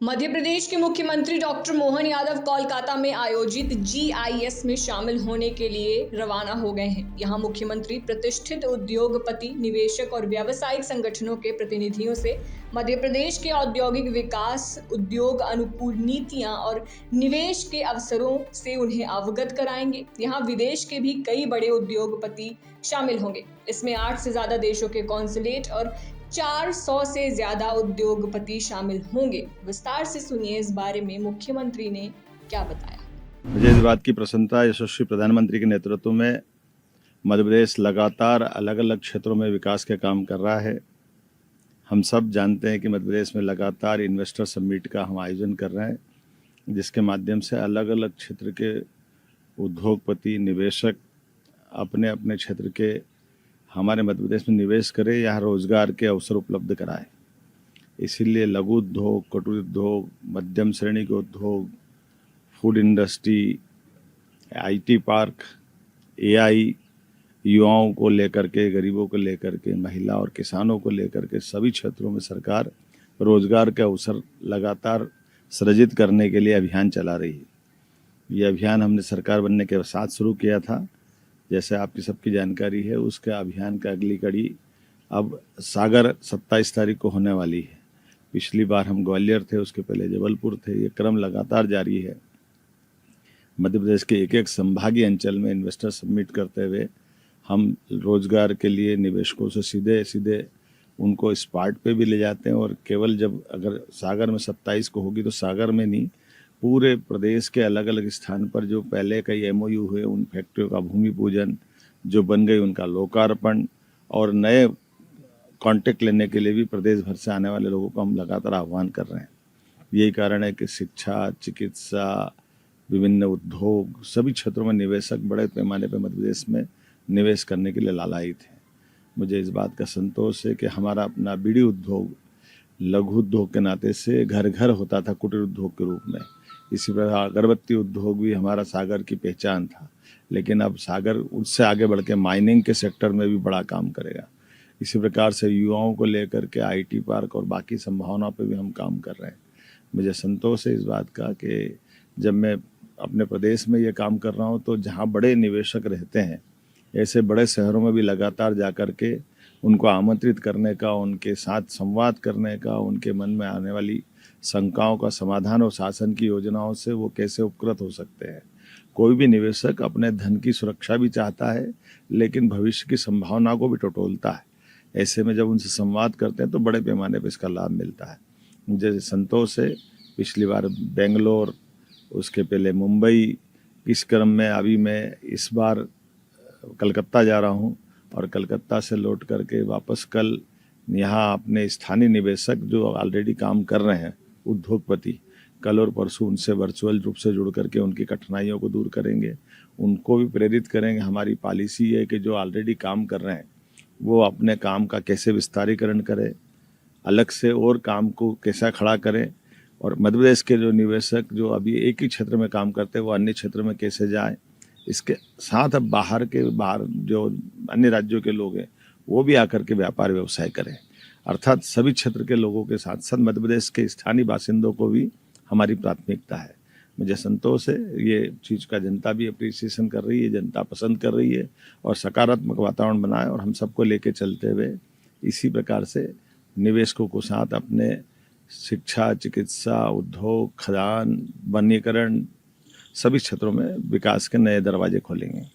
मध्य प्रदेश के मुख्यमंत्री डॉक्टर मोहन यादव कोलकाता में आयोजित जीआईएस में शामिल होने के लिए रवाना हो गए हैं। यहां मुख्यमंत्री प्रतिष्ठित उद्योगपति, निवेशक और व्यावसायिक संगठनों के प्रतिनिधियों से मध्य प्रदेश के औद्योगिक विकास, उद्योग अनुकूल नीतियां और निवेश के अवसरों से उन्हें अवगत कराएंगे। यहां विदेश के भी कई बड़े उद्योगपति शामिल होंगे। इसमें 8 से ज्यादा देशों के कॉन्सुलेट और 400 से ज्यादा उद्योगपति शामिल होंगे। विस्तार से सुनिए इस बारे में मुख्यमंत्री ने क्या बताया। मुझे इस बात की प्रसन्नता है, यशस्वी प्रधानमंत्री के नेतृत्व में मध्य प्रदेश लगातार अलग अलग क्षेत्रों में विकास के काम कर रहा है। हम सब जानते हैं कि मध्य प्रदेश में लगातार इन्वेस्टर समिट का हम आयोजन कर रहे हैं, जिसके माध्यम से अलग अलग क्षेत्र के उद्योगपति, निवेशक अपने अपने क्षेत्र के हमारे मध्य प्रदेश में निवेश करें, यहाँ रोजगार के अवसर उपलब्ध कराएं। इसीलिए लघु उद्योग, कुटीर उद्योग, मध्यम श्रेणी के उद्योग, food industry, IT park, AI, युवाओं को लेकर के, गरीबों को लेकर के, महिला और किसानों को लेकर के सभी क्षेत्रों में सरकार रोजगार के अवसर लगातार सृजित करने के लिए अभियान चला रही है। ये अभियान हमने सरकार बनने के साथ शुरू किया था। जैसे आपकी सबकी जानकारी है, उसके अभियान का अगली कड़ी अब सागर 27 तारीख को होने वाली है। पिछली बार हम ग्वालियर थे, उसके पहले जबलपुर थे। ये क्रम लगातार जारी है। मध्य प्रदेश के एक एक संभागीय अंचल में इन्वेस्टर समिट करते हुए हम रोजगार के लिए निवेशकों से सीधे सीधे उनको स्पॉट पे भी ले जाते हैं। और केवल जब अगर सागर में 27 को होगी तो सागर में नहीं, पूरे प्रदेश के अलग अलग स्थान पर जो पहले कई एमओयू हुए, उन फैक्ट्रियों का भूमि पूजन, जो बन गई उनका लोकार्पण, और नए कॉन्टेक्ट लेने के लिए भी प्रदेश भर से आने वाले लोगों को हम लगातार आह्वान कर रहे हैं। यही कारण है कि शिक्षा, चिकित्सा, विभिन्न उद्योग, सभी क्षेत्रों में निवेशक बड़े पैमाने पर मध्य प्रदेश में निवेश करने के लिए लालायित हैं। मुझे इस बात का संतोष है कि हमारा अपना बीड़ी उद्योग लघु उद्योग के नाते से घर घर होता था कुटीर उद्योग के रूप में। इसी प्रकार अगरबत्ती उद्योग भी हमारा सागर की पहचान था, लेकिन अब सागर उससे आगे बढ़ के माइनिंग के सेक्टर में भी बड़ा काम करेगा। इसी प्रकार से युवाओं को लेकर के आईटी पार्क और बाकी संभावनाओं पर भी हम काम कर रहे हैं। मुझे संतोष है इस बात का कि जब मैं अपने प्रदेश में ये काम कर रहा हूँ तो जहाँ बड़े निवेशक रहते हैं, ऐसे बड़े शहरों में भी लगातार जा कर के उनको आमंत्रित करने का, उनके साथ संवाद करने का, उनके मन में आने वाली शंकाओं का समाधान और शासन की योजनाओं से वो कैसे उपकृत हो सकते हैं। कोई भी निवेशक अपने धन की सुरक्षा भी चाहता है, लेकिन भविष्य की संभावना को भी टटोलता है। ऐसे में जब उनसे संवाद करते हैं तो बड़े पैमाने पर इसका लाभ मिलता है। मुझे संतोष है, पिछली बार बेंगलोर, उसके पहले मुंबई, इस क्रम में अभी मैं इस बार कलकत्ता जा रहा हूँ और कलकत्ता से लौट करके वापस कल यहाँ अपने स्थानीय निवेशक जो ऑलरेडी काम कर रहे हैं, उद्योगपति, कल और परसों उनसे वर्चुअल रूप से जुड़ करके उनकी कठिनाइयों को दूर करेंगे, उनको भी प्रेरित करेंगे। हमारी पॉलिसी है कि जो ऑलरेडी काम कर रहे हैं वो अपने काम का कैसे विस्तारीकरण करें, अलग से और काम को कैसा खड़ा करें, और मध्य प्रदेश के जो निवेशक जो अभी एक ही क्षेत्र में काम करते हैं वो अन्य क्षेत्र में कैसे जाएं। इसके साथ अब बाहर जो अन्य राज्यों के लोग हैं वो भी आकर के व्यापार व्यवसाय करें। अर्थात सभी क्षेत्र के लोगों के साथ साथ मध्य प्रदेश के स्थानीय बासिंदों को भी हमारी प्राथमिकता है। मुझे संतोष है, ये चीज़ का जनता भी अप्रिसिएशन कर रही है, जनता पसंद कर रही है, और सकारात्मक वातावरण बनाए और हम सबको लेके चलते हुए इसी प्रकार से निवेशकों को साथ अपने शिक्षा, चिकित्सा, उद्योग, खदान, वनीकरण, सभी क्षेत्रों में विकास के नए दरवाजे खोलेंगे।